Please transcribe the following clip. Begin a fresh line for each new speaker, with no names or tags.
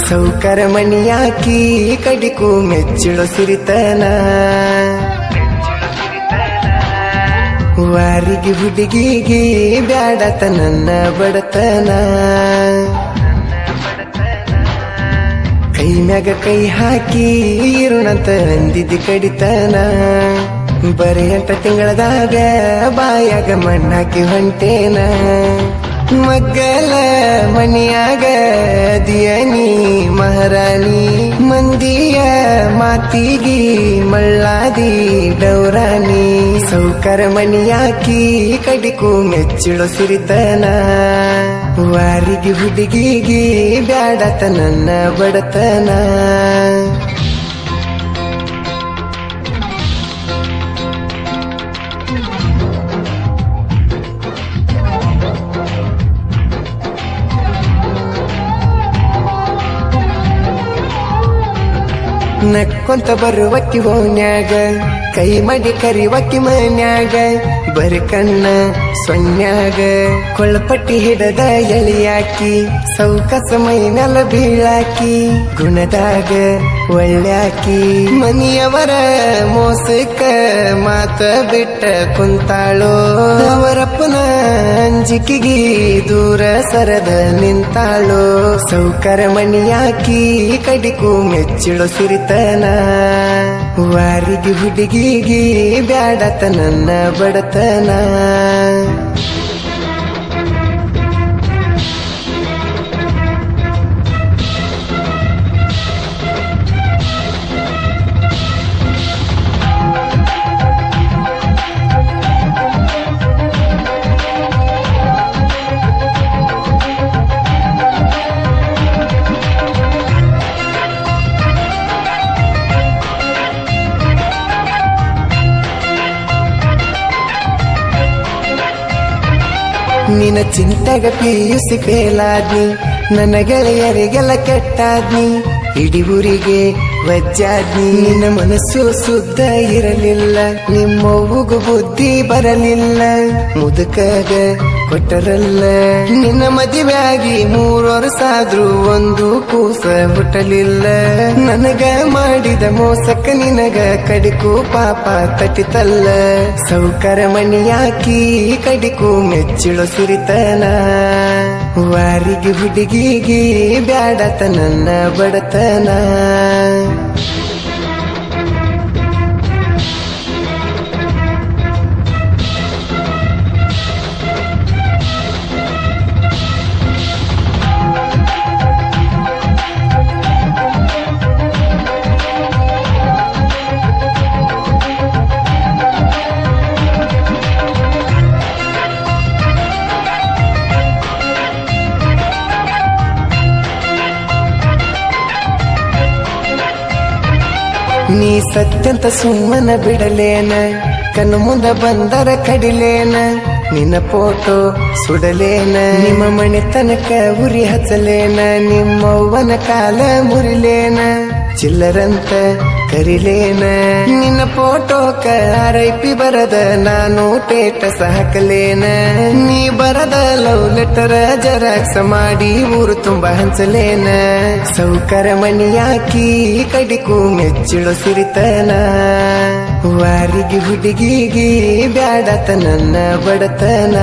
ಸೌಕರ ಮಣಿಯಾಕಿ ಕಡಿಕು ಮೆಚ್ಚಿಳೋ ಸಿರಿತನ ವಾರಿಗೆ ಹುಡುಗಿಗೆ ಬ್ಯಾಡತ ನನ್ನ ಬಡತನ ಕೈ ಮ್ಯಾಗ ಕೈ ಹಾಕಿ ಇರುಣಂತ ಅಂದಿದ್ದಿ ಕಡಿತನ ಬರೀ 8 ತಿಂಗಳದಾಗ ಬಾಯಾಗ ಮಣ್ಣಾಕಿ ಹೊಂಟೇನ ಮಗ್ಗಲ ಮನಿಯಾಗ ದಿಯನಿ ಮಹಾರಾಣಿ ಮಂದಿಯ ಮಾತಿಗಿ ಮಳ್ಳಾದಿ ಡೌರಾಣಿ ಸೌಕರ ಮನಿಯಾಕಿ ಕಡಿಕು ಮೆಚ್ಚಿಳೋ ಸಿರಿತನ ವಾರಿಗೆ ಹುಡುಗಿಗೆ ಬ್ಯಾಡತ ನನ್ನ ಬಡತನ ನಕ್ಕೊಂತ ಬರುವಕ್ಕಿ ಓನ್ಯಾಗ ಕೈ ಮಡಿ ಕರಿವಕ್ಕಿ ಮನ್ಯಾಗ ಬರಿ ಕಣ್ಣ ಸೊನ್ಯಾಗ ಕೊಳ್ಳಪಟ್ಟಿ ಹಿಡದ ಎಳಿಯಾಕಿ ಸೌಕಸ ಮೈನಲ ಬೀಳಾಕಿ ಗುಣದಾಗ ಒಳ್ಳ್ಯಾಕಿ ಮನಿಯವರ ಮೋಸಕ್ಕ ಮಾತ ಬಿಟ್ಟ ಕುಂತಾಳೋ ಅವರಪ್ಪನ ಅಂಜಿಕಿಗಿ ದೂರ ಸರದ ನಿಂತಾಳೋ ಸೌಕರ ಮಣಿಯಾಕಿ ಕಡಿಕು ಮೆಚ್ಚಿಳೋ ಸಿರಿತನ ವಾರಿಗೆ ಹುಡುಗಿಗೆ ಬ್ಯಾಡತ ನನ್ನ ಬಡತನ ನಿನ್ನ ಚಿಂತೆಗ ಪಿಯುಸಿ ಫೇಲಾದ್ನಿ ನನ್ನ ಗೆಳೆಯರಿಗೆಲ್ಲ ಕೆಟ್ಟಾದ್ನಿ ಇಡೀ ಊರಿಗೆ ವಜ್ಜಾದ್ನಿ ನಿನ್ನ ಮನಸ್ಸು ಸುದ್ದ ಇರಲಿಲ್ಲ ನಿಮ್ಮವ್ವಗೂ ಬುದ್ಧಿ ಬರಲಿಲ್ಲ ಮುದುಕಗ ಕೊಟ್ಟರಲ್ಲ ನಿನ್ನ ಮದುವೆಯಾಗಿ 3 ವರ್ಷಾದ್ರೂ ಒಂದು ಕೂಸ ಹುಟ್ಟಲಿಲ್ಲ ನನಗ ಮಾಡಿದ ಮೋಸಕ್ಕ ನಿನಗ ಕಡಿಕು ಪಾಪ ತಟ್ಟಿತಲ್ಲ ಸೌಕರ ಮಣಿಯಾಕಿ ಕಡಿಕು ಮೆಚ್ಚಿಳೋ ಸಿರಿತನ ವಾರಿಗೆ ಹುಡುಗಿಗೆ ಬ್ಯಾಡತ ನನ್ನ ಬಡತನ ನೀ ಸತ್ಯಂತ ಸುಮ್ಮನ ಬಿಡಲೇನ ಕಣ್ಣು ಮುಂದ ಬಂದರ ಕಡಿಲೇನ ನಿನ್ನ ಫೋಟೋ ಸುಡಲೇನ ನಿಮ್ಮ ಮನೆ ತನಕ ಉರಿ ಹಚ್ಚಲೇನ ನಿಮ್ಮವ್ವನ ಕಾಲ ಮುರಿಲೇನ ಚಿಲ್ಲರಂತ ಕರಿಲೇನ ನಿನ್ನ ಫೋಟೋಕ RIP ಬರದ ನಾನು ಟೇಟಸ್ ಹಾಕಲೇನ ನೀ ಬರದ ಲವ್ ಲೆಟರ್ ಜೆರಾಕ್ಸ್ ಮಾಡಿ ಊರು ತುಂಬ ಹಂಚಲೇನ ಸೌಕರ ಮಣಿಯಾಕಿ ಕಡಿಕು ಮೆಚ್ಚಿಳೋ ಸಿರಿತನ ವಾರಿಗೆ ಹುಡುಗಿಗೆ ಬ್ಯಾಡತ ನನ್ನ ಬಡತನ